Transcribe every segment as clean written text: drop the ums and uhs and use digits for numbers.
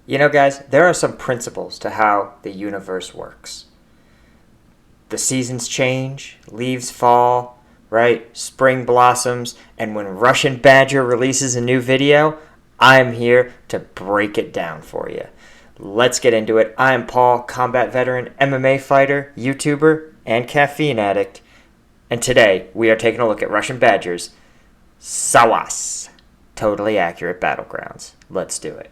You know, guys, there are some principles to how the universe works. The seasons change, leaves fall, right? Spring blossoms, and when Russian Badger releases a new video, I'm here to break it down for you. Let's get into it. I am Paul, combat veteran, MMA fighter, YouTuber, and caffeine addict. And today, we are taking a look at Russian Badgers' SWAWS, Totally Accurate Battlegrounds. Let's do it.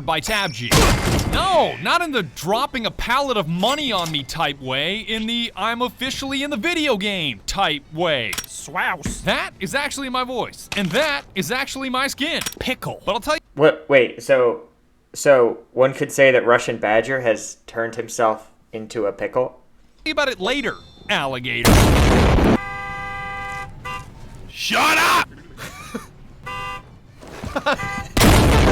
By TABG. No, not in the dropping a pallet of money on me type way, in the I'm officially in the video game type way. SWAWS. That is actually my voice, and that is actually my skin. Pickle. But I'll tell you. What? Wait. So one could say that Russian Badger has turned himself into a pickle. About it later, alligator. Shut up!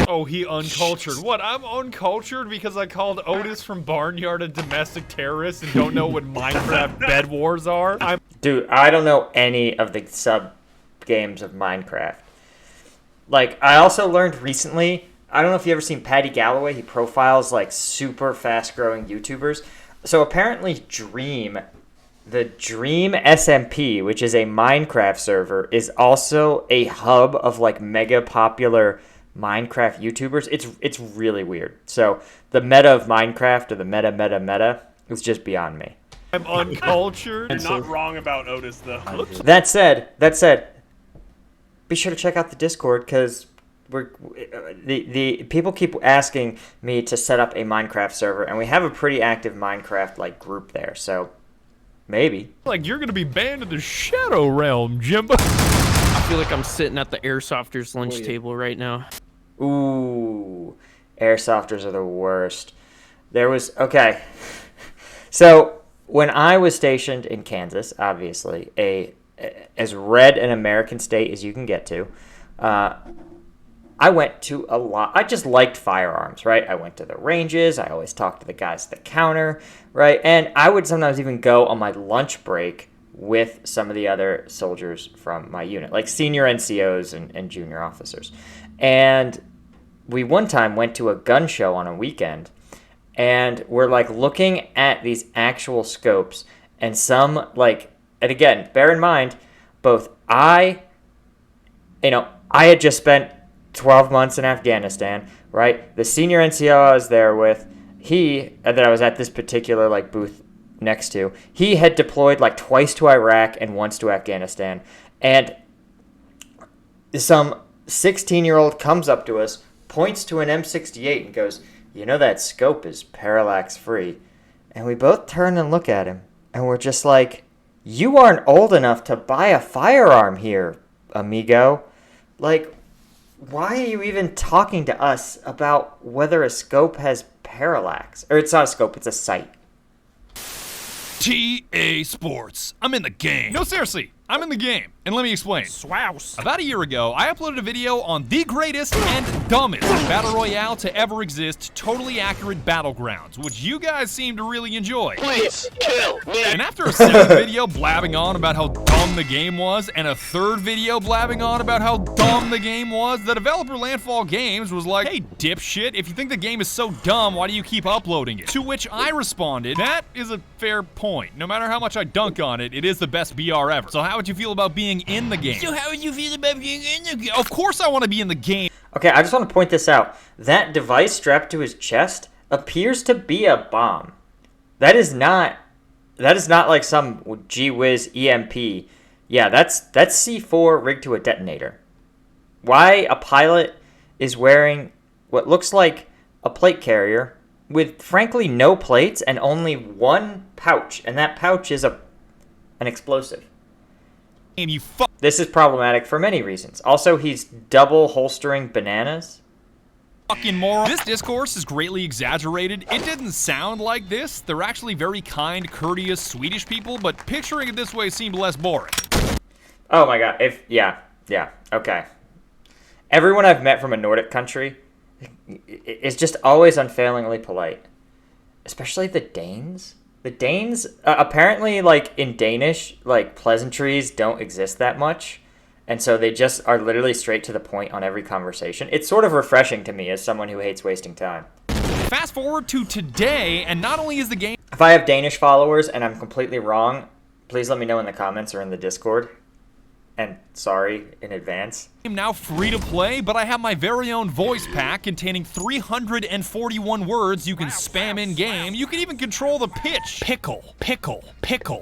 Oh, he uncultured. What? I'm uncultured because I called Otis from Barnyard a domestic terrorist and don't know what Minecraft bed wars are? Dude, I don't know any of the sub-games of Minecraft. Like, I also learned recently, I don't know if you ever seen Paddy Galloway, he profiles, like, super fast-growing YouTubers. So apparently the Dream SMP, which is a Minecraft server, is also a hub of, like, mega popular Minecraft YouTubers. It's really weird. So the meta of Minecraft, or the meta is just beyond me. I'm uncultured. You're not wrong about Otis, though. That said, be sure to check out the Discord, because the people keep asking me to set up a Minecraft server, and we have a pretty active Minecraft like group there. So maybe like you're gonna be banned in the Shadow Realm, Jimbo. I feel like I'm sitting at the Airsofter's lunch table right now. Ooh, airsofters are the worst. Okay. So when I was stationed in Kansas, obviously as red an American state as you can get to, I went to a lot. I just liked firearms, right? I went to the ranges. I always talked to the guys at the counter, right? And I would sometimes even go on my lunch break with some of the other soldiers from my unit, like senior NCOs and junior officers. And we one time went to a gun show on a weekend, and we're like looking at these actual scopes, and some like, and again, bear in mind, both I had just spent 12 months in Afghanistan, right? The senior NCO I was there with, that I was at this particular like booth next to, he had deployed like twice to Iraq and once to Afghanistan. And some 16-year-old comes up to us, points to an M68 and goes, "You know that scope is parallax free." And we both turn and look at him, and we're just like, "You aren't old enough to buy a firearm here, amigo. Like, why are you even talking to us about whether a scope has parallax?" Or it's not a scope, it's a sight. TA Sports. I'm in the game. No, seriously, I'm in the game. And let me explain. SWAWS. About a year ago, I uploaded a video on the greatest and dumbest battle royale to ever exist, Totally Accurate Battlegrounds, which you guys seem to really enjoy. Please kill me. And after a second video blabbing on about how dumb the game was, and a third video blabbing on about how dumb the game was, the developer Landfall Games was like, "Hey, dipshit, if you think the game is so dumb, why do you keep uploading it?" To which I responded, "That is a fair point. No matter how much I dunk on it, it is the best BR ever. So how would you feel about being in the game?" So how would you feel about being in the game? Of course I want to be in the game. Okay, I just want to point this out. That device strapped to his chest appears to be a bomb. That is not like some gee whiz EMP. Yeah, that's C4 rigged to a detonator. Why a pilot is wearing what looks like a plate carrier with frankly no plates and only one pouch, and that pouch is an explosive. And you This is problematic for many reasons. Also, he's double holstering bananas. fucking moron. This discourse is greatly exaggerated. It didn't sound like this. They're actually very kind, courteous Swedish people, but picturing it this way seemed less boring. Oh my god, yeah, okay. Everyone I've met from a Nordic country is just always unfailingly polite. Especially the Danes. The Danes, apparently, like, in Danish, like, pleasantries don't exist that much. And so they just are literally straight to the point on every conversation. It's sort of refreshing to me as someone who hates wasting time. Fast forward to today, and not only is the game... If I have Danish followers and I'm completely wrong, please let me know in the comments or in the Discord. And sorry in advance. I'm now free to play, but I have my very own voice pack containing 341 words you can spam in game. You can even control the pitch. Pickle, pickle, pickle.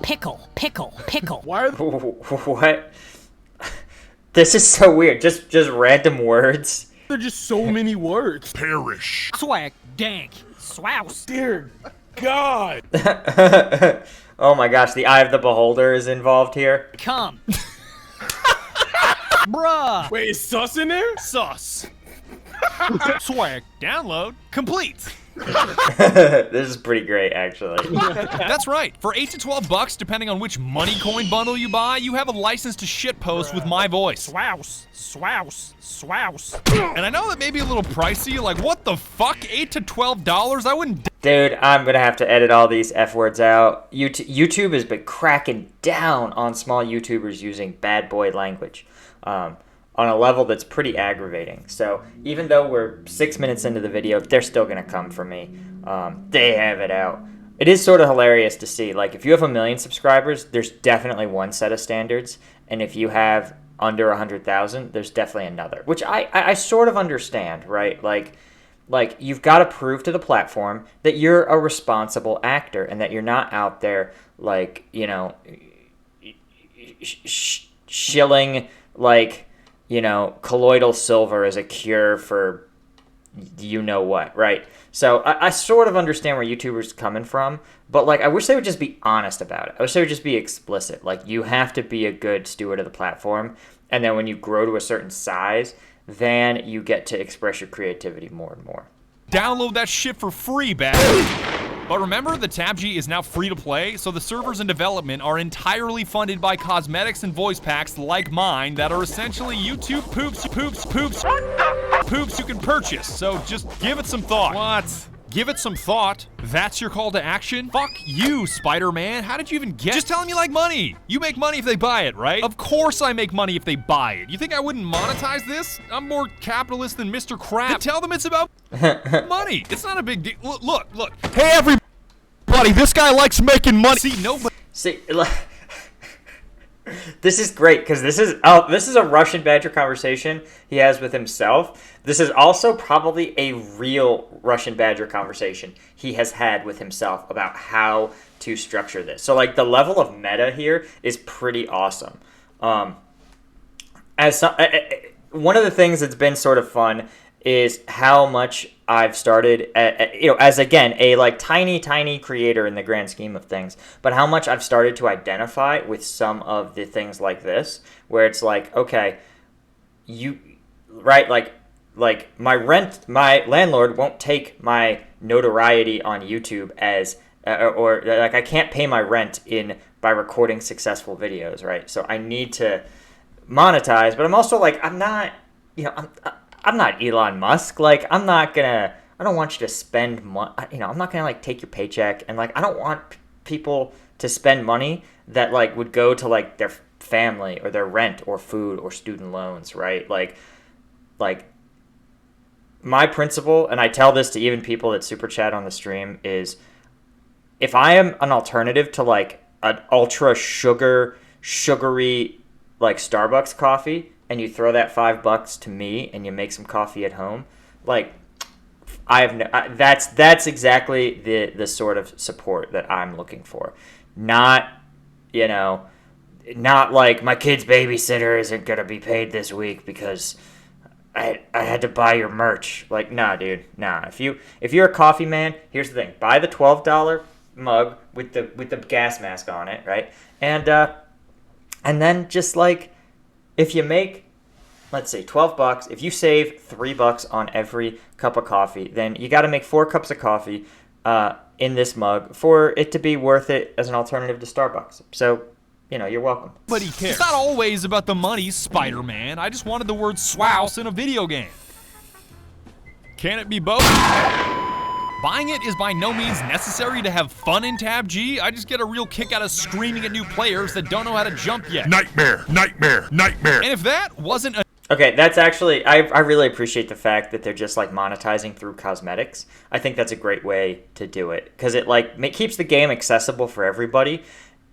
Pickle, pickle, pickle. Why are What? This is so weird. Just random words. there just so many words? Perish. Swag, dank, swouse. Dear God. Oh my gosh, the eye of the beholder is involved here. Come. Bruh. Wait, is sus in there? Sus. Swag. Download. Complete. This is pretty great, actually. That's right. For $8 to $12, depending on which money coin bundle you buy, you have a license to shitpost with my voice. Swouse, swouse, swouse. And I know that may be a little pricey. Like, what the fuck? $8 to $12? I wouldn't. Dude, I'm gonna have to edit all these F words out. YouTube has been cracking down on small YouTubers using bad boy language on a level that's pretty aggravating. So even though we're 6 minutes into the video, they're still gonna come for me. They have it out. It is sort of hilarious to see. Like, if you have 1 million subscribers, there's definitely one set of standards, and if you have under 100,000, there's definitely another. Which I sort of understand, right? Like, you've got to prove to the platform that you're a responsible actor and that you're not out there, like, you know, shilling, like, you know, colloidal silver as a cure for you know what, right? So I sort of understand where YouTubers are coming from, but, like, I wish they would just be honest about it. I wish they would just be explicit. Like, you have to be a good steward of the platform, and then when you grow to a certain size, then you get to express your creativity more and more. Download that shit for free, bad. But remember, the TABG is now free to play, so the servers and development are entirely funded by cosmetics and voice packs like mine that are essentially YouTube poops you can purchase. So just give it some thought. What? Give it some thought. That's your call to action? Fuck you, Spider-Man. How did you even get? Just tell them you like money. You make money if they buy it, right? Of course I make money if they buy it. You think I wouldn't monetize this? I'm more capitalist than Mr. Crab. Then tell them it's about money. It's not a big deal. Look. Hey, everybody, this guy likes making money. See, nobody. See, this is great because this is a Russian Badger conversation he has with himself. This is also probably a real Russian Badger conversation he has had with himself about how to structure this. So, like, the level of meta here is pretty awesome. One of the things that's been sort of fun is how much I've started, as again a like tiny creator in the grand scheme of things, but how much I've started to identify with some of the things like this, where it's like, okay, like my landlord won't take my notoriety on YouTube as, or like I can't pay my rent by recording successful videos, right? So I need to monetize, but I'm also like, I'm not Elon Musk. Like, I don't want you to spend money, I'm not gonna like take your paycheck, and like I don't want people to spend money that like would go to like their family or their rent or food or student loans, right? Like my principle, and I tell this to even people that super chat on the stream, is if I am an alternative to like an ultra sugary like Starbucks coffee, and you throw that $5 to me and you make some coffee at home, like that's exactly the sort of support that I'm looking for. Not like my kid's babysitter isn't gonna be paid this week because I had to buy your merch. Like, nah, dude, nah. If you're a coffee man, here's the thing: buy the $12 mug with the gas mask on it, right? And then just like, if you make, let's say, $12, if you save $3 on every cup of coffee, then you got to make 4 cups of coffee in this mug for it to be worth it as an alternative to Starbucks. So, you're welcome. Nobody cares. It's not always about the money, Spider-Man. I just wanted the word SWAWS in a video game. Can it be both? Buying it is by no means necessary to have fun in TABG. I just get a real kick out of screaming at new players that don't know how to jump yet. Nightmare, nightmare, nightmare. And if that wasn't a Okay, that's actually, I really appreciate the fact that they're just like monetizing through cosmetics. I think that's a great way to do it because it like keeps the game accessible for everybody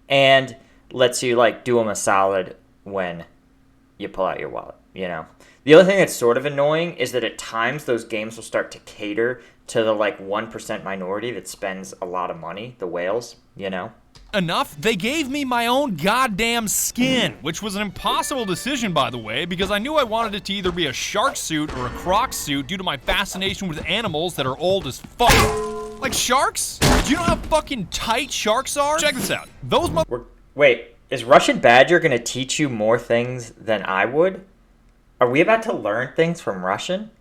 and lets you like do them a solid when you pull out your wallet, you know. The other thing that's sort of annoying is that at times those games will start to cater to the like 1% minority that spends a lot of money, the whales, you know. enough, they gave me my own goddamn skin, which was an impossible decision, by the way, because I knew I wanted it to either be a shark suit or a croc suit due to my fascination with animals that are old as fuck. Like sharks? Do you know how fucking tight sharks are? Check this out. Those Wait, is Russian Badger gonna teach you more things than I would? Are we about to learn things from Russian?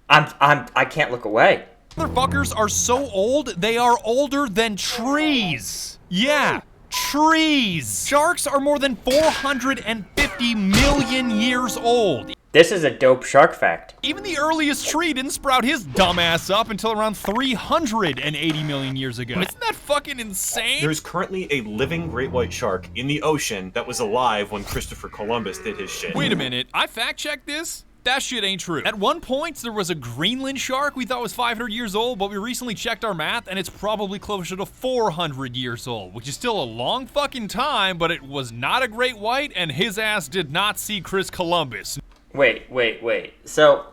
I can't look away. motherfuckers are so old, they are older than trees. Yeah, trees. Sharks are more than 450 million years old. This is a dope shark fact. Even the earliest tree didn't sprout his dumbass up until around 380 million years ago. Isn't that fucking insane? There's currently a living great white shark in the ocean that was alive when Christopher Columbus did his shit. Wait a minute, I fact-checked this? That shit ain't true. At one point, there was a Greenland shark we thought was 500 years old, but we recently checked our math, and it's probably closer to 400 years old, which is still a long fucking time, but it was not a great white, and his ass did not see Chris Columbus. Wait. So,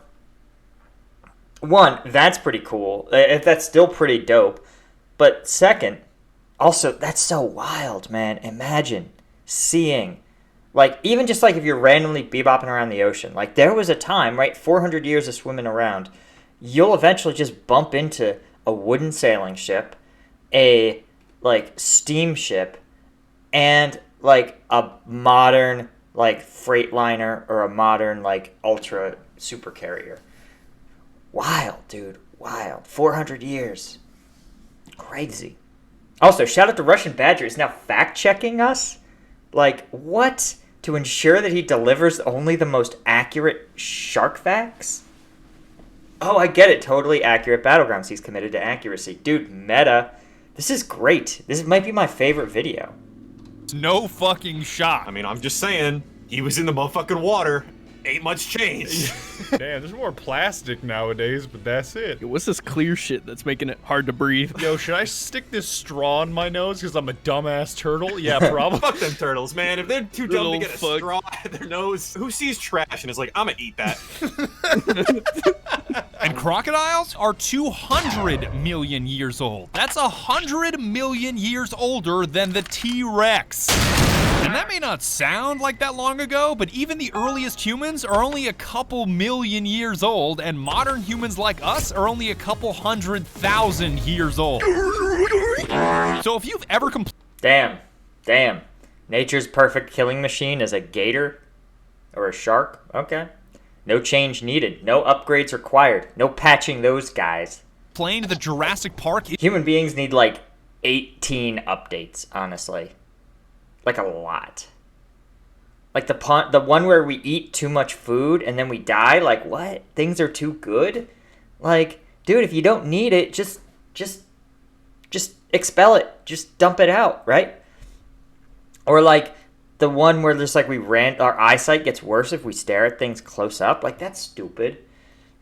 one, that's pretty cool. That's still pretty dope. But second, also, that's so wild, man. Imagine seeing, like, even just like if you're randomly bebopping around the ocean. Like, there was a time, right, 400 years of swimming around, you'll eventually just bump into a wooden sailing ship, a, like, steamship, and, like, a modern, like, freightliner or a modern, like, ultra super carrier. Wild, dude. Wild. 400 years. Crazy. Also, shout out to Russian Badger is now fact-checking us. Like, what? To ensure that he delivers only the most accurate shark facts? Oh, I get it. Totally Accurate Battlegrounds. He's committed to accuracy. Dude, meta. This is great. This might be my favorite video. No fucking shot. I mean, I'm just saying, he was in the motherfucking water. Ain't much change. Damn, there's more plastic nowadays, but that's it. What's this clear shit that's making it hard to breathe? Yo, should I stick this straw in my nose because I'm a dumbass turtle? Yeah, probably. Fuck them turtles, man. If they're too dumb to Little get a fuck. straw at their nose, who sees trash and is like, I'm gonna eat that? And crocodiles are 200 million years old. That's 100 million years older than the T-Rex. And that may not sound like that long ago, but even the earliest humans are only a couple million years old, and modern humans like us are only a couple 100,000 years old. So if you've ever Damn. Nature's perfect killing machine is a gator or a shark? Okay. No change needed. No upgrades required. No patching those guys. complained that Jurassic Park Human beings need like 18 updates, honestly. Like a lot. Like the one where we eat too much food and then we die. Like, what? Things are too good? Like, dude, if you don't need it, just expel it. Just dump it out, right? Or like the one where there's like our eyesight gets worse if we stare at things close up. Like, that's stupid,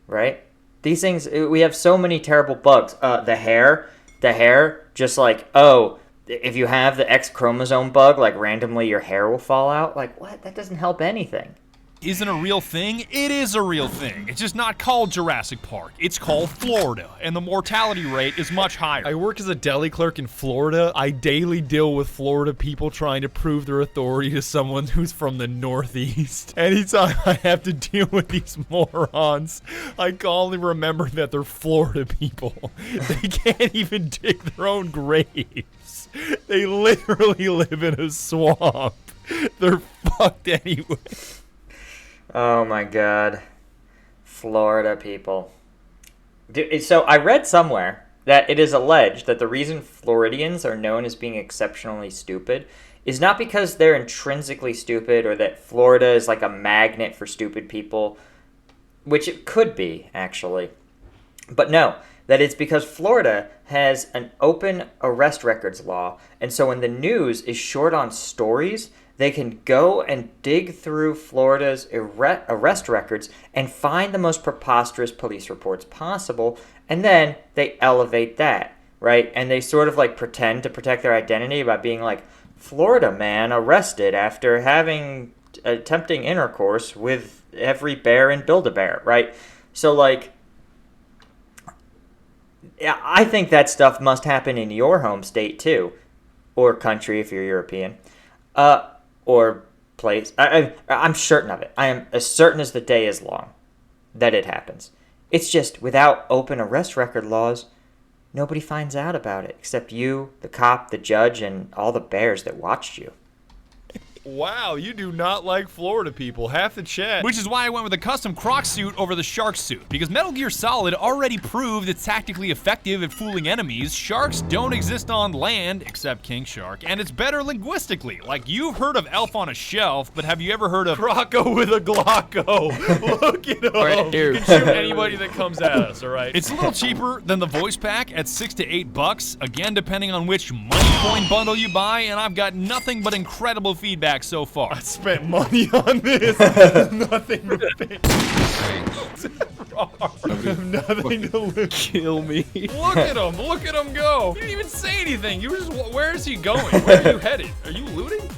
right? These things, we have so many terrible bugs. The hair, just like, oh, if you have the X chromosome bug, like randomly your hair will fall out. Like, what? That doesn't help anything. isn't a real thing. It is a real thing. It's just not called Jurassic Park. It's called Florida, and the mortality rate is much higher. I work as a deli clerk in Florida. I daily deal with Florida people trying to prove their authority to someone who's from the Northeast. Anytime I have to deal with these morons, I calmly remember that they're Florida people. They can't even dig their own graves. They literally live in a swamp. They're fucked anyway. Oh my god. Florida people. So I read somewhere that it is alleged that the reason Floridians are known as being exceptionally stupid is not because they're intrinsically stupid or that Florida is like a magnet for stupid people, which it could be, actually. But no, that it's because Florida has an open arrest records law, and so when the news is short on stories, they can go and dig through Florida's arrest records and find the most preposterous police reports possible, and then they elevate that, right? And they sort of like pretend to protect their identity by being like, Florida man arrested after attempting intercourse with every bear in Build-A-Bear, right? So like, yeah, I think that stuff must happen in your home state too, or country if you're European, or place. I'm certain of it. I am as certain as the day is long that it happens. It's just without open arrest record laws, nobody finds out about it except you, the cop, the judge, and all the bears that watched you. Wow, you do not like Florida people. Half the chat. Which is why I went with a custom croc suit over the shark suit. Because Metal Gear Solid already proved it's tactically effective at fooling enemies. Sharks don't exist on land, except King Shark, and it's better linguistically. Like, you've heard of Elf on a Shelf, but have you ever heard of Croco with a Glocko? Look it up. Right here. You can shoot anybody that comes at us, all right? It's a little cheaper than the voice pack at $6 to $8, again depending on which money coin bundle you buy, and I've got nothing but incredible feedback so far. I spent money on this. Nothing to pay. Nothing to lose. Kill me. Look at him go. He didn't even say anything. You were just, where is he going? Where are you headed? Are you looting?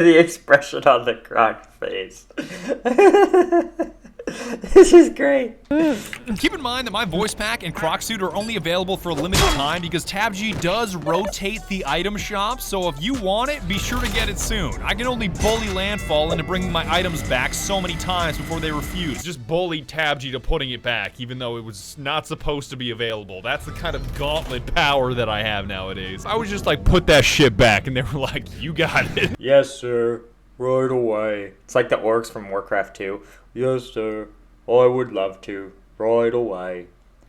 The expression on the croc face. This is great. Keep in mind that my voice pack and croc suit are only available for a limited time because TABG does rotate the item shop, so if you want it, be sure to get it soon. I can only bully Landfall into bringing my items back so many times before they refuse. Just bullied TABG to putting it back, even though it was not supposed to be available. That's the kind of gauntlet power that I have nowadays. I was just like, put that shit back, and they were like, you got it. Yes, sir. Right away. It's like the orcs from Warcraft 2. Yes, sir. I would love to. Right away.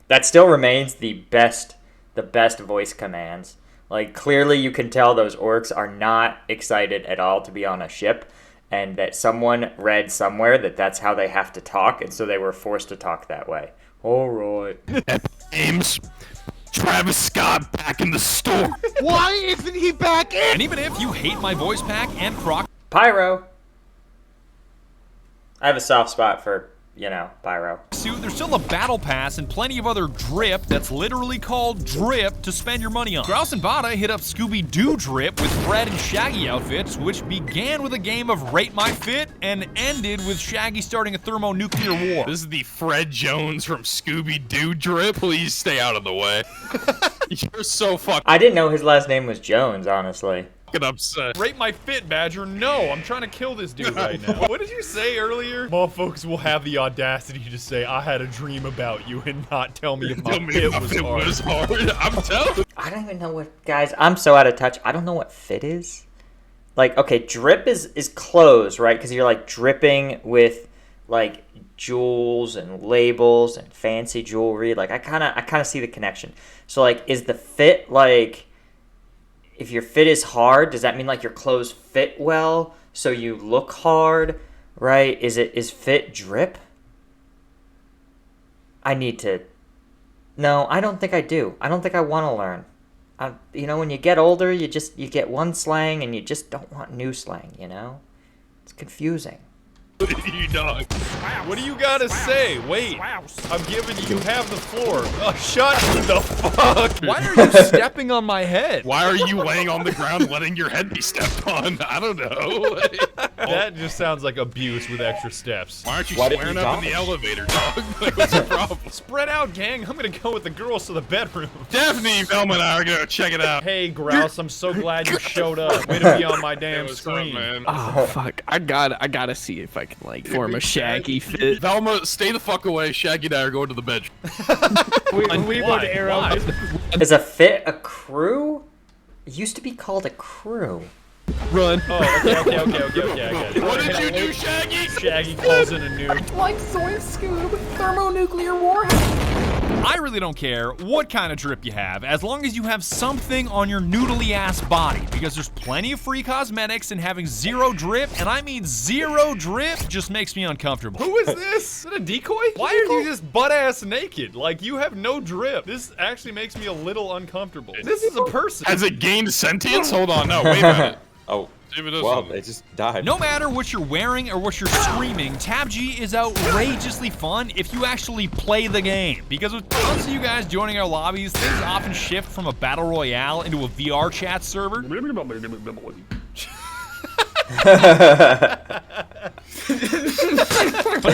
That still remains the best voice commands. Like, clearly you can tell those orcs are not excited at all to be on a ship, and that someone read somewhere that that's how they have to talk, and so they were forced to talk that way. All right. James, Travis Scott back in the store. Why isn't he back in? And even if you hate my voice pack and croc Pyro. I have a soft spot for, Pyro. suit, there's still a battle pass and plenty of other drip that's literally called drip to spend your money on. Grouse and Bada hit up Scooby-Doo drip with Fred and Shaggy outfits, which began with a game of Rate My Fit and ended with Shaggy starting a thermonuclear war. This is the Fred Jones from Scooby-Doo drip. Please stay out of the way. You're so fucking I didn't know his last name was Jones, honestly. upset. Rate my fit, Badger. No, I'm trying to kill this dude right now. What did you say earlier? Motherfuckers will have the audacity to say, I had a dream about you and not tell me if my fit was hard. I'm telling you. I don't even know what, guys, I'm so out of touch. I don't know what fit is. Like, okay, drip is clothes, right? Because you're like dripping with like jewels and labels and fancy jewelry. Like, I kind of see the connection. So like, is the fit like, if your fit is hard, does that mean like your clothes fit well so you look hard, right? Is fit drip? No, I don't think I do. I don't think I want to learn. When you get older, you get one slang and you just don't want new slang, It's confusing. You dog. What do you gotta say? Wait, I'm giving you have the floor. Oh, shut the fuck. Why are you stepping on my head? Why are you laying on the ground letting your head be stepped on? I don't know. That just sounds like abuse with extra steps. Why aren't you squaring up in the elevator, dog? Like, what's the problem? Spread out, gang. I'm gonna go with the girls to the bedroom. Daphne, Velma, and I are gonna check it out. Hey, Grouse, I'm so glad you showed up. Way to be on my damn screen. Man. Oh fuck! I gotta see if I can like form a Shaggy fit. Velma, stay the fuck away. Shaggy and I are going to the bedroom. When we go to Arrow, Is a fit a crew? It used to be called a crew. Run. Oh, okay, I got it. What did you do, Shaggy? Shaggy calls in a nuke. Like Soy Scoob, thermonuclear warhead. I really don't care what kind of drip you have, as long as you have something on your noodly-ass body, because there's plenty of free cosmetics, and having 0 drip, and I mean 0 drip, just makes me uncomfortable. Who is this? Is it a decoy? Why are you just butt-ass naked? Like, you have no drip. This actually makes me a little uncomfortable. This is a person. Has it gained sentience? Hold on, no, wait a minute. Oh. See if it does Well, something. it just died. No matter what you're wearing or what you're screaming, TABG is outrageously fun if you actually play the game. Because with tons of you guys joining our lobbies, things often shift from a battle royale into a VR chat server. But it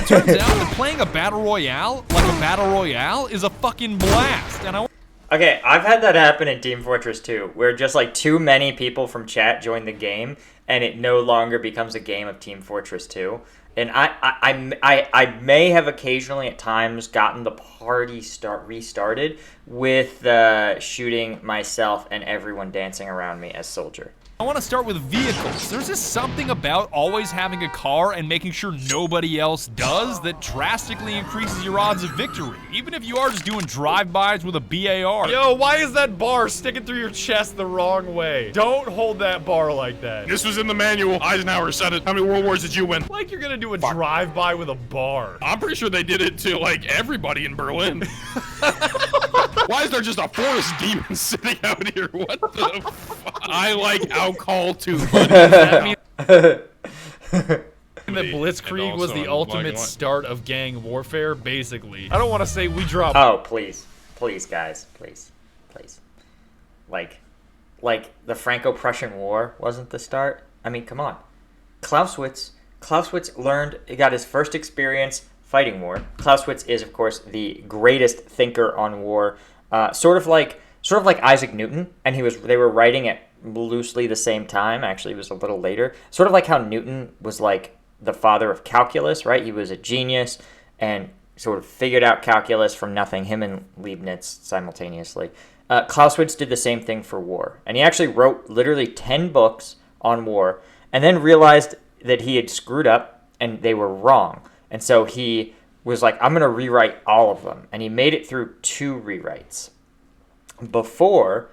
turns out that playing a battle royale, like a battle royale, is a fucking blast. And Okay, I've had that happen in Team Fortress 2, where just like too many people from chat join the game, and it no longer becomes a game of Team Fortress 2. And I may have occasionally at times gotten the party restarted with shooting myself and everyone dancing around me as soldier. I want to start with vehicles. There's just something about always having a car and making sure nobody else does that drastically increases your odds of victory, even if you are just doing drive-bys with a BAR. Yo, why is that bar sticking through your chest the wrong way? Don't hold that bar like that. This was in the manual. Eisenhower said it. How many World Wars did you win? Like you're gonna do a drive-by with a bar. I'm pretty sure they did it to, like, everybody in Berlin. Why is there just a forest demon sitting out here? What the fuck? I like alcohol too much. That means that Blitzkrieg And was also the in ultimate black and white. start of gang warfare, basically. I don't want to say we dropped. Oh, please. Please, guys. Please. Please. Like the Franco-Prussian War wasn't the start? I mean, come on. Clausewitz got his first experience fighting war. Clausewitz is, of course, the greatest thinker on war. Sort of like Isaac Newton, and they were writing at loosely the same time. Actually, it was a little later. Sort of like how Newton was like the father of calculus, right? He was a genius and sort of figured out calculus from nothing, him and Leibniz simultaneously. Clausewitz did the same thing for war, and he actually wrote literally 10 books on war, and then realized that he had screwed up and they were wrong. And so he was like, I'm going to rewrite all of them. And he made it through 2 rewrites before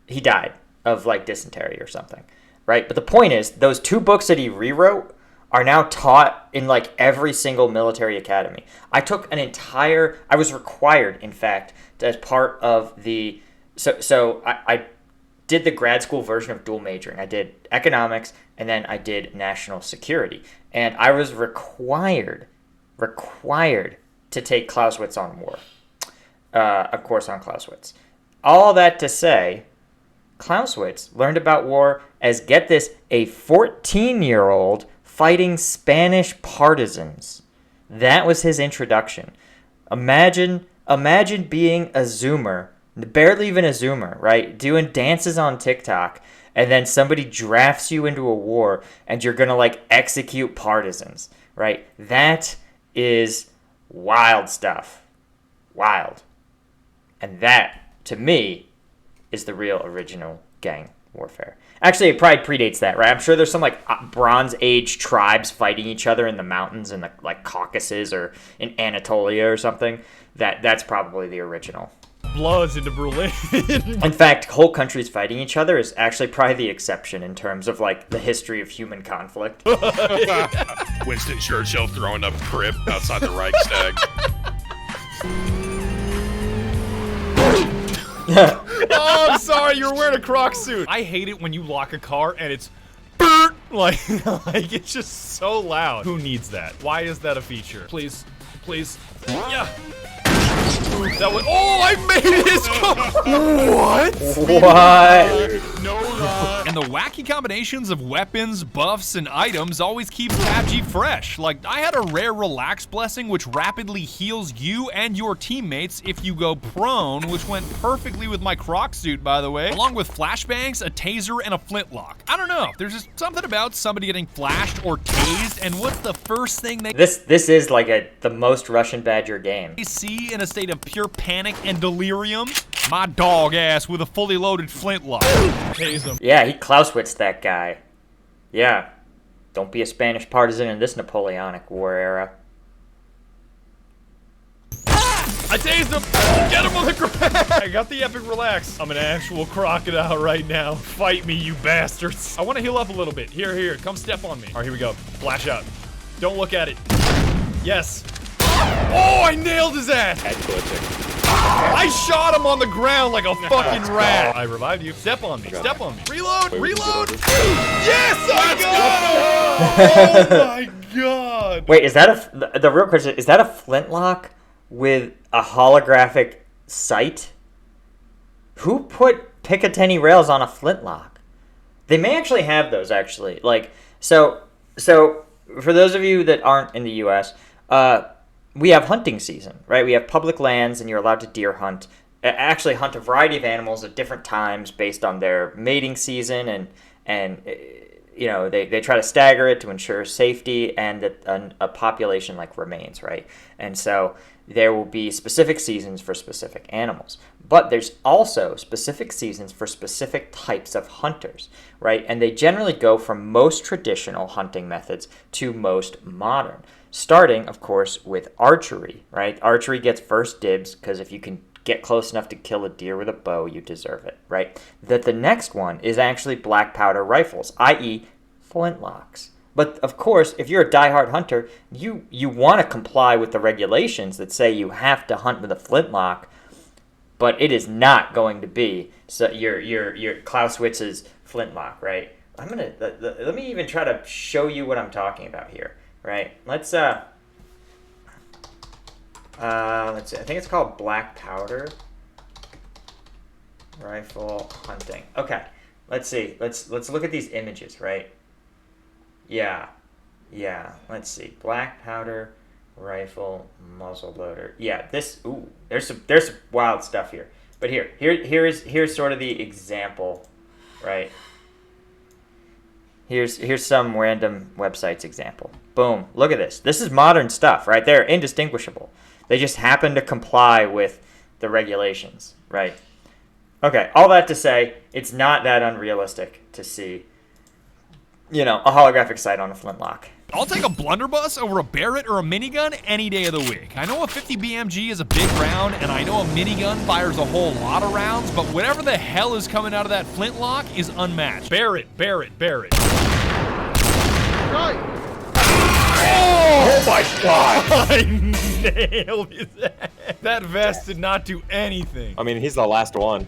he died of like dysentery or something, right? But the point is, those 2 books that he rewrote are now taught in like every single military academy. I was required, in fact, as part of the, I did the grad school version of dual majoring. I did economics, and then I did national security. And I was required to take Clausewitz on war, a course on Clausewitz. All that to say, Clausewitz learned about war as, get this, a 14-year-old fighting Spanish partisans. That was his introduction. Imagine being a Zoomer, barely even a Zoomer, right? Doing dances on TikTok, and then somebody drafts you into a war, and you're gonna like execute partisans, right? That is wild stuff. Wild. And that, to me, is the real original gang warfare. Actually, it probably predates that, right? I'm sure there's some like Bronze Age tribes fighting each other in the mountains in the like Caucasus or in Anatolia or something. That's probably the original. Bloods into Berlin. In fact, whole countries fighting each other is actually probably the exception in terms of like the history of human conflict. Winston Churchill throwing up crib outside the Reichstag. Oh, I'm sorry, you were wearing a croc suit. I hate it when you lock a car and it's BERT! Like it's just so loud. Who needs that? Why is that a feature? Please. Yeah. That was, oh, I made his car. What? No, And the wacky combinations of weapons, buffs, and items always keeps PUBG fresh. Like, I had a rare relax blessing which rapidly heals you and your teammates if you go prone, which went perfectly with my croc suit, by the way, along with flashbangs, a taser, and a flintlock. I don't know, there's just something about somebody getting flashed or tased, and what's the first thing they This is like the most Russian Badger game. see in a state of pure panic and delirium? My dog ass with a fully loaded flintlock. Tase him. Yeah, he Clausewitz that guy. Yeah. Don't be a Spanish partisan in this Napoleonic War era. I tased him. Get him on the ground. I got the epic relax. I'm an actual crocodile right now. Fight me, you bastards. I want to heal up a little bit. Here. Come step on me. All right, here we go. Flash out. Don't look at it. Yes. Oh, I nailed his ass. Head glitching. I shot him on the ground like a fucking rat. I revived you. Step on me. Step on me. Reload. Reload. Yes, I got him. Oh my god. Wait, is that the real question? Is that a flintlock with a holographic sight? Who put Picatinny rails on a flintlock? They may actually have those, actually. Like, so for those of you that aren't in the U.S., we have hunting season, right? We have public lands, and you're allowed to deer hunt. Actually, hunt a variety of animals at different times based on their mating season, and you know, they try to stagger it to ensure safety and that a population like remains, right? And so there will be specific seasons for specific animals, but there's also specific seasons for specific types of hunters, right? And they generally go from most traditional hunting methods to most modern, starting, of course, with archery, right? Archery gets first dibs because if you can get close enough to kill a deer with a bow, you deserve it, right? That the next one is actually black powder rifles, i.e. flintlocks. But of course, if you're a diehard hunter, you want to comply with the regulations that say you have to hunt with a flintlock, but it is not going to be so your Clausewitz's flintlock, right? Let me even try to show you what I'm talking about here, right? Let's see. I think it's called black powder rifle hunting. Okay, let's see. Let's look at these images, right? Yeah. Let's see. Black powder rifle muzzle loader. Yeah, there's some wild stuff here. But here's sort of the example, right? Here's some random website's example. Boom. Look at this. This is modern stuff, right? They're indistinguishable. They just happen to comply with the regulations, right? Okay, all that to say, it's not that unrealistic to see, you know, a holographic sight on a flintlock. I'll take a blunderbuss over a Barrett or a minigun any day of the week. I know a 50 BMG is a big round, and I know a minigun fires a whole lot of rounds, but whatever the hell is coming out of that flintlock is unmatched. Barrett. Right. Oh my god! I nailed his ass. That vest did not do anything. I mean, he's the last one.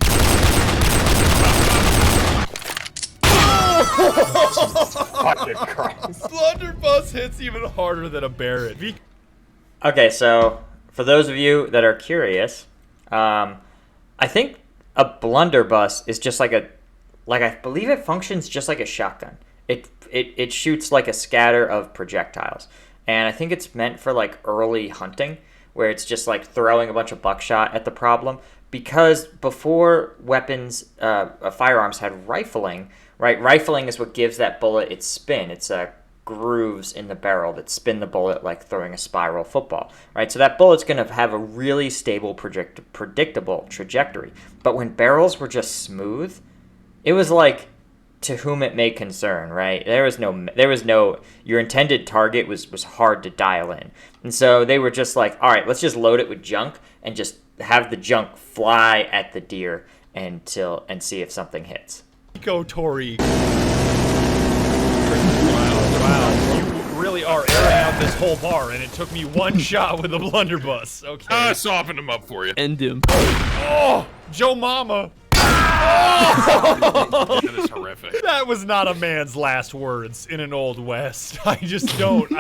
Fucking Christ. Blunderbuss hits even harder than a Barrett. Okay, so for those of you that are curious, I think a blunderbuss is just like I believe it functions just like a shotgun. It shoots like a scatter of projectiles, and I think it's meant for like early hunting, where it's just like throwing a bunch of buckshot at the problem. Because before weapons, firearms had rifling, right? Rifling is what gives that bullet its spin. It's grooves in the barrel that spin the bullet like throwing a spiral football, right? So that bullet's going to have a really stable, predictable trajectory. But when barrels were just smooth, it was like, to whom it may concern, right? There was no, your intended target was hard to dial in. And so they were just like, all right, let's just load it with junk and just have the junk fly at the deer and see if something hits. Go, Tori. Wow. You really are airing out this whole bar, and it took me one shot with a blunderbuss. Okay. Softened him up for you. End him. Oh, Joe Mama. That is horrific. That was not a man's last words in an old west. I don't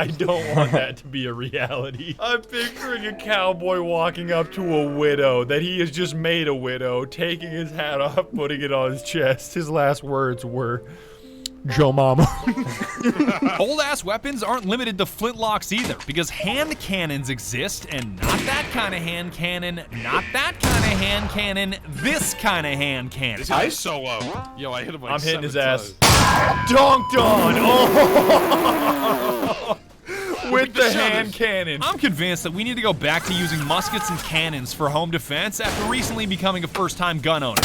want that to be a reality. I'm picturing a cowboy walking up to a widow that he has just made a widow, taking his hat off, putting it on his chest. His last words were, Joe Mama. Old-ass weapons aren't limited to flintlocks either, because hand cannons exist, and not that kind of hand cannon, not that kind of hand cannon, this kind of hand cannon. This guy's so low. Yo, I hit him like I'm hitting his 7 ass. times. Donked on! Oh! With the hand cannon. I'm convinced that we need to go back to using muskets and cannons for home defense after recently becoming a first-time gun owner.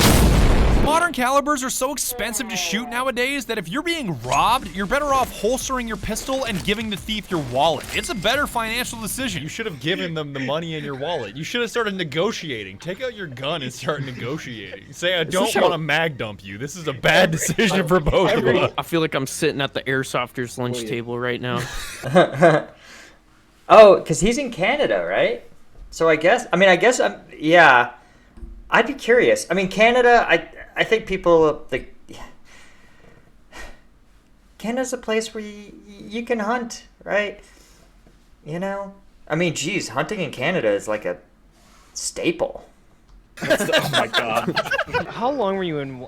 Modern calibers are so expensive to shoot nowadays that if you're being robbed, you're better off holstering your pistol and giving the thief your wallet. It's a better financial decision. You should have given them the money in your wallet. You should have started negotiating. Take out your gun and start negotiating. Say, I don't want to mag dump you. This is a bad decision for both of us. I feel like I'm sitting at the airsofters lunch table right now. Oh, because he's in Canada, right? So I guess yeah. I'd be curious. I mean, Canada, I think people, like, Canada's a place where you can hunt, right? You know? I mean, geez, hunting in Canada is like a staple. Oh my god. How long were you in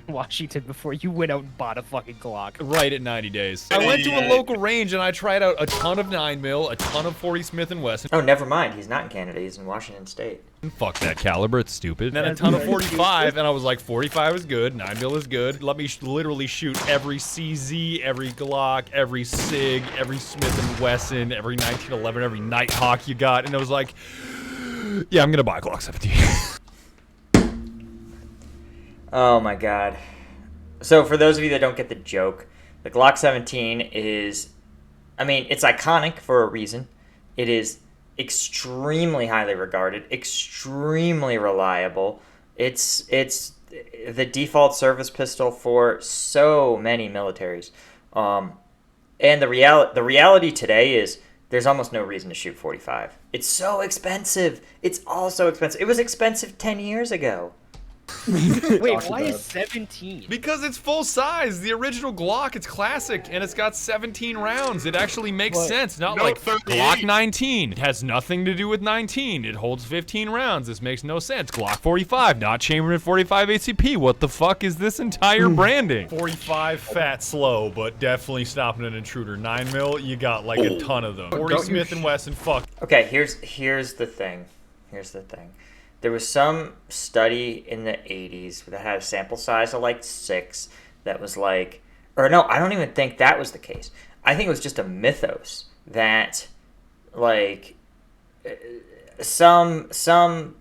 Washington before you went out and bought a fucking Glock? Right at 90 days. I went to a local range and I tried out a ton of 9mm, a ton of 40 Smith & Wesson. Oh, never mind. He's not in Canada. He's in Washington State. Fuck that caliber, it's stupid. And then a ton of 45, and I was like, 45 is good, 9mm is good. Let me literally shoot every CZ, every Glock, every SIG, every Smith & Wesson, every 1911, every Nighthawk you got. And I was like, yeah, I'm gonna buy a Glock 17. Oh my god. So for those of you that don't get the joke, the Glock 17 is, I mean, it's iconic for a reason. It is extremely highly regarded, extremely reliable. It's the default service pistol for so many militaries. And the reality today is there's almost no reason to shoot 45. It's so expensive. It's all so expensive. It was expensive 10 years ago. Wait, why is 17? Because it's full size. The original Glock, it's classic, and it's got 17 rounds. It actually makes sense. Not like 38. Glock 19. It has nothing to do with 19. It holds 15 rounds. This makes no sense. Glock 45, not chambered at 45 ACP. What the fuck is this entire branding? 45 fat slow, but definitely stopping an intruder. 9mm, you got like a ton of them. 40 Smith & Wesson, fuck. Okay, here's the thing. Here's the thing. There was some study in the 80s that had a sample size of like 6 that was like, or no, I don't even think that was the case. I think it was just a mythos that like there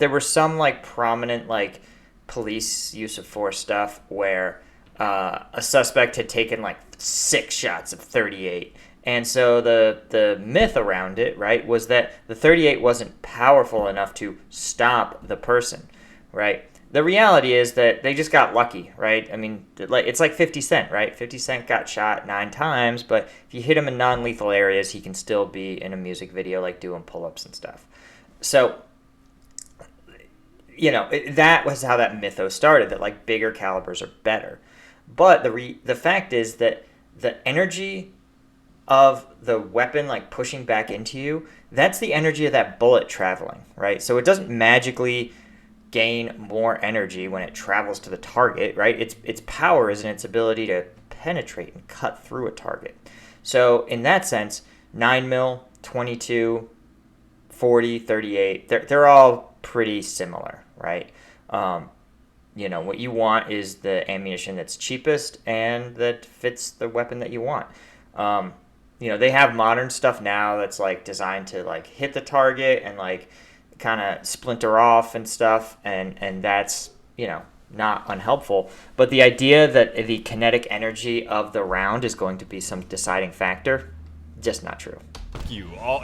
were some like prominent like police use of force stuff where a suspect had taken like 6 shots of 38. And so the myth around it, right, was that the 38 wasn't powerful enough to stop the person, right? The reality is that they just got lucky, right? I mean, it's like 50 Cent, right? 50 Cent got shot 9 times, but if you hit him in non-lethal areas, he can still be in a music video, like doing pull-ups and stuff. So, you know, that was how that mythos started, that like bigger calibers are better. But the fact is that the energy of the weapon like pushing back into you, that's the energy of that bullet traveling, right? So it doesn't magically gain more energy when it travels to the target, right? Its power is in its ability to penetrate and cut through a target. So in that sense, 9mm, 22, 40, 38, they're all pretty similar, right? You know, what you want is the ammunition that's cheapest and that fits the weapon that you want. You know, they have modern stuff now that's like designed to like hit the target and like kind of splinter off and stuff, and that's, you know, not unhelpful. But the idea that the kinetic energy of the round is going to be some deciding factor, just not true.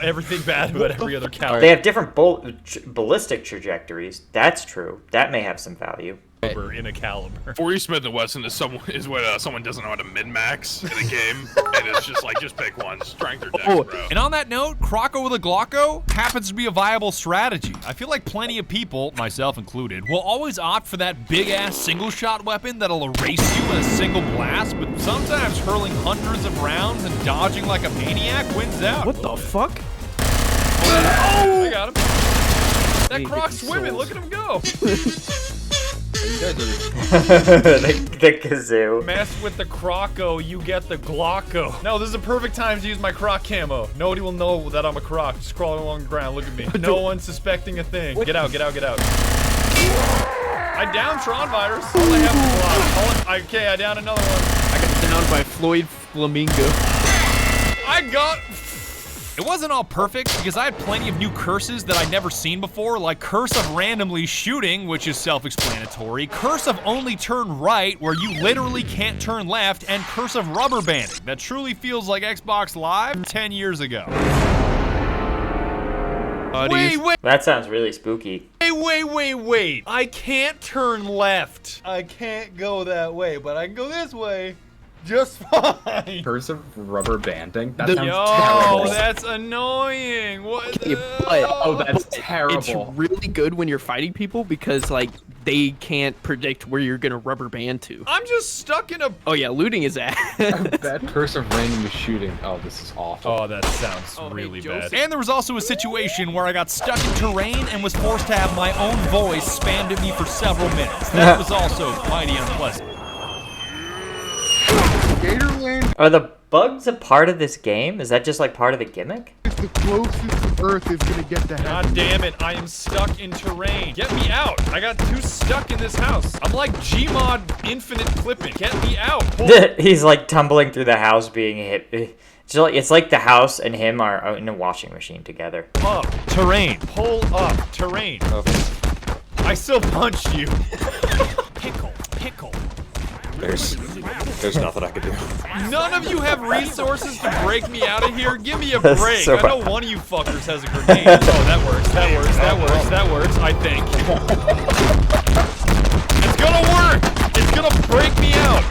Everything bad about every other caliber. They have different ballistic trajectories. That's true. That may have some value. In a caliber. 40 Smith & Wesson is when someone doesn't know how to min-max in a game, and it's just like, just pick one, strength or dex, bro. And on that note, Croco with a Glocko happens to be a viable strategy. I feel like plenty of people, myself included, will always opt for that big-ass single-shot weapon that'll erase you in a single blast, but sometimes hurling hundreds of rounds and dodging like a maniac wins out. What the fuck? Oh! I got him. That Croc's swimming, look at him go. the kazoo. Mess with the Croco, you get the Glocko. No, this is a perfect time to use my Croc camo. Nobody will know that I'm a Croc. Just crawling along the ground, look at me. No one's suspecting a thing. Get out, get out, get out. I downed Tron Virus. All I have is Glock. Okay, I downed another one. I got downed by Floyd Flamingo. I got It wasn't all perfect because I had plenty of new curses that I'd never seen before, like Curse of Randomly Shooting, which is self-explanatory, Curse of Only Turn Right, where you literally can't turn left, and Curse of Rubber Banding, that truly feels like Xbox Live 10 years ago. Wait. That sounds really spooky. Wait. I can't turn left. I can't go that way, but I can go this way just fine. Curse of rubber banding? That The- sounds Yo, terrible. that's annoying. What? Okay, but- Oh, that's It's terrible. really good when you're fighting people because, like, they can't predict where you're gonna rubber band to. I'm just stuck in a... Oh yeah, looting his ass. That curse of randomly shooting. Oh, this is awful. Oh, that sounds Oh, hey, really Joseph. bad. And there was also a situation where I got stuck in terrain and was forced to have my own voice spammed at me for several minutes. That was also mighty unpleasant. Gator Lane Are the bugs a part of this game? Is that just like part of the gimmick? is the closest to Earth is gonna get to heaven. God damn it, I am stuck in terrain. Get me out. I got too stuck in this house. I'm like Gmod infinite clipping. Get me out. He's like tumbling through the house being hit. It's like the house and him are in a washing machine together. Up, terrain. Pull up, terrain. I still punched you. Pickle. There's nothing I could do. None of you have resources to break me out of here. Give me a That's break. so I know one of you fuckers has a grenade. Oh, that works, I think. It's gonna work. It's gonna break me out.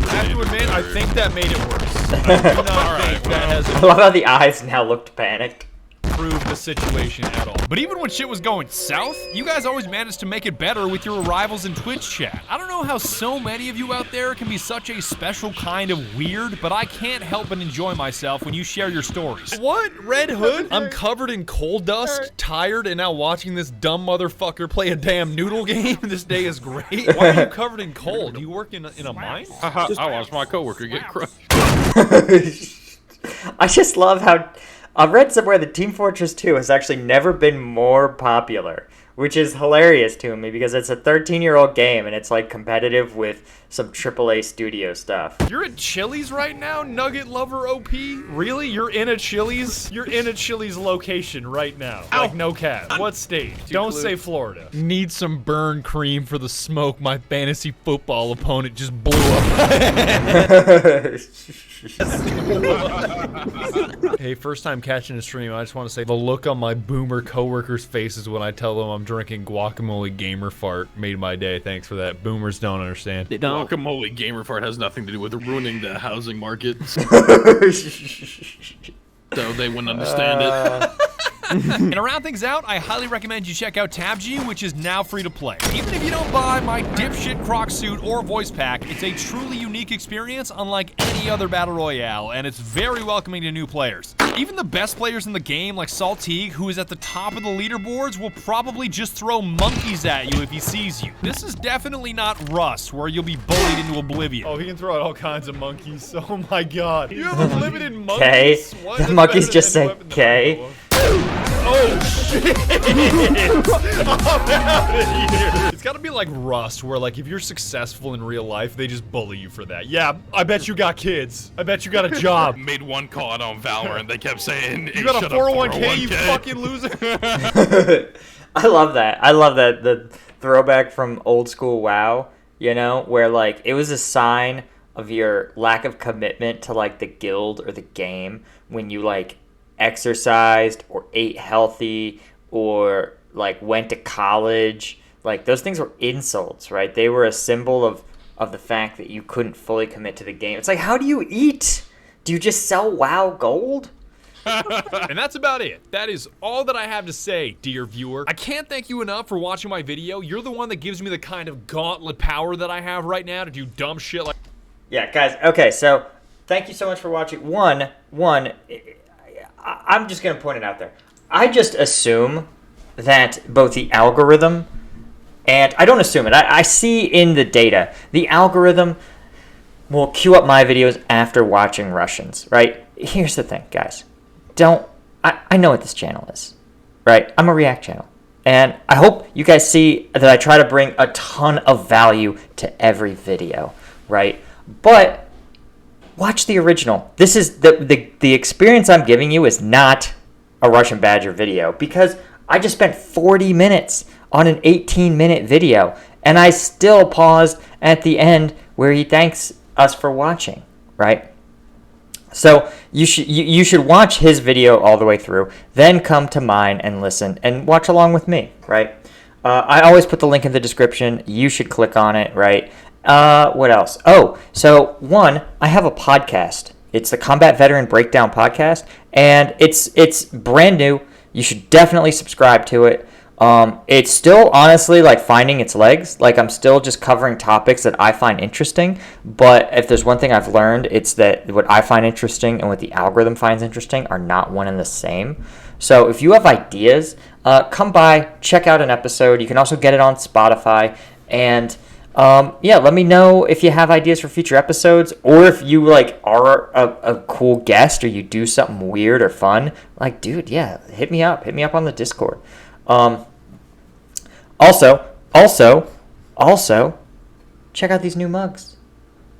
I have to admit, I think that made it worse. I do not think that has I love how the eyes now looked panicked. improved the situation at all. But even when shit was going south, you guys always managed to make it better with your arrivals in Twitch chat. I don't know how so many of you out there can be such a special kind of weird, but I can't help but enjoy myself when you share your stories. What? Red Hood? I'm covered in coal dust, tired, and now watching this dumb motherfucker play a damn noodle game. This day is great. Why are you covered in coal? Do you work in a mine? I watched my coworker get crushed. I just love how I read somewhere that Team Fortress 2 has actually never been more popular, which is hilarious to me because it's a 13-year-old game and it's like competitive with some AAA studio stuff. You're at Chili's right now, Nugget Lover OP? Really? You're in a Chili's? You're in a Chili's location right now. Like, no cap. What state? Don't say Florida. Need some burn cream for the smoke my fantasy football opponent just blew up. Hey, first time catching a stream, I just want to say the look on my boomer coworkers' faces when I tell them I'm drinking guacamole gamer fart made my day. Thanks for that. Boomers don't understand. They don't. Guacamole gamer fart has nothing to do with ruining the housing market, so they wouldn't understand it. And to round things out, I highly recommend you check out TABG, which is now free to play. Even if you don't buy my dipshit croc suit or voice pack, it's a truly unique experience unlike any other battle royale, and it's very welcoming to new players. Even the best players in the game, like Saltigue, who is at the top of the leaderboards, will probably just throw monkeys at you if he sees you. This is definitely not Rust, where you'll be bullied into oblivion. Oh, he can throw out all kinds of monkeys. Oh my god. You have unlimited monkeys? K. What? The That's monkeys better just than say weapon that I K. know of. Oh shit! I'm out of here. It's gotta be like Rust, where like if you're successful in real life, they just bully you for that. Yeah, I bet you got kids. I bet you got a job. Made one call out on Valorant. They kept saying, You got a "Shut up, 401k, you fucking loser. I love that. I love that the throwback from old school WoW, you know, where like it was a sign of your lack of commitment to like the guild or the game when you like exercised or ate healthy or like went to college. Like those things were insults, right? They were a symbol of the fact that you couldn't fully commit to the game. It's like, how do you eat? Do you just sell WoW gold? And that's about it. That is all that I have to say, dear viewer. I can't thank you enough for watching my video. You're the one that gives me the kind of gauntlet power that I have right now to do dumb shit like... Yeah, guys. Okay, so thank you so much for watching. One, I'm just going to point it out there. I just assume that both the algorithm and I don't assume it. I see in the data, the algorithm will queue up my videos after watching Russians, right? Here's the thing, guys. I know what this channel is, right? I'm a react channel. And I hope you guys see that I try to bring a ton of value to every video, right? But watch the original. This is the experience I'm giving you is not a Russian Badger video, because I just spent 40 minutes on an 18-minute video, and I still paused at the end where he thanks us for watching, right? So you should watch his video all the way through, then come to mine and listen and watch along with me, right? I always put the link in the description. You should click on it, right? What else? Oh, so one, I have a podcast. It's the Combat Veteran Breakdown Podcast, and it's brand new. You should definitely subscribe to it. It's still honestly like finding its legs. Like, I'm still just covering topics that I find interesting. But if there's one thing I've learned, it's that what I find interesting and what the algorithm finds interesting are not one and the same. So if you have ideas, come by, check out an episode. You can also get it on Spotify. And yeah, let me know if you have ideas for future episodes, or if you like are a cool guest, or you do something weird or fun. Like, dude, yeah, hit me up on the Discord. Also, check out these new mugs.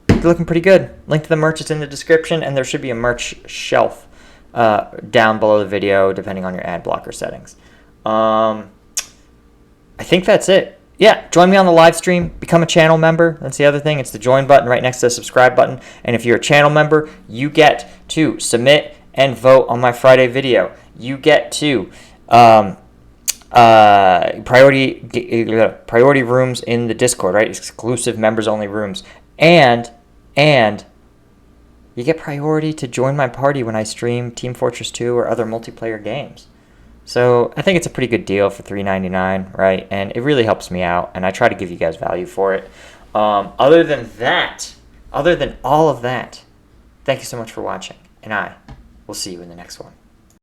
They're looking pretty good. Link to the merch is in the description, and there should be a merch shelf down below the video, depending on your ad blocker settings. I think that's it. Yeah, join me on the live stream. Become a channel member. That's the other thing. It's the join button right next to the subscribe button. And if you're a channel member, you get to submit and vote on my Friday video. You get to priority rooms in the Discord, right? Exclusive members only rooms. And you get priority to join my party when I stream Team Fortress 2 or other multiplayer games. So I think it's a pretty good deal for $3.99, right? And it really helps me out, and I try to give you guys value for it. Other than all of that, thank you so much for watching, and I will see you in the next one.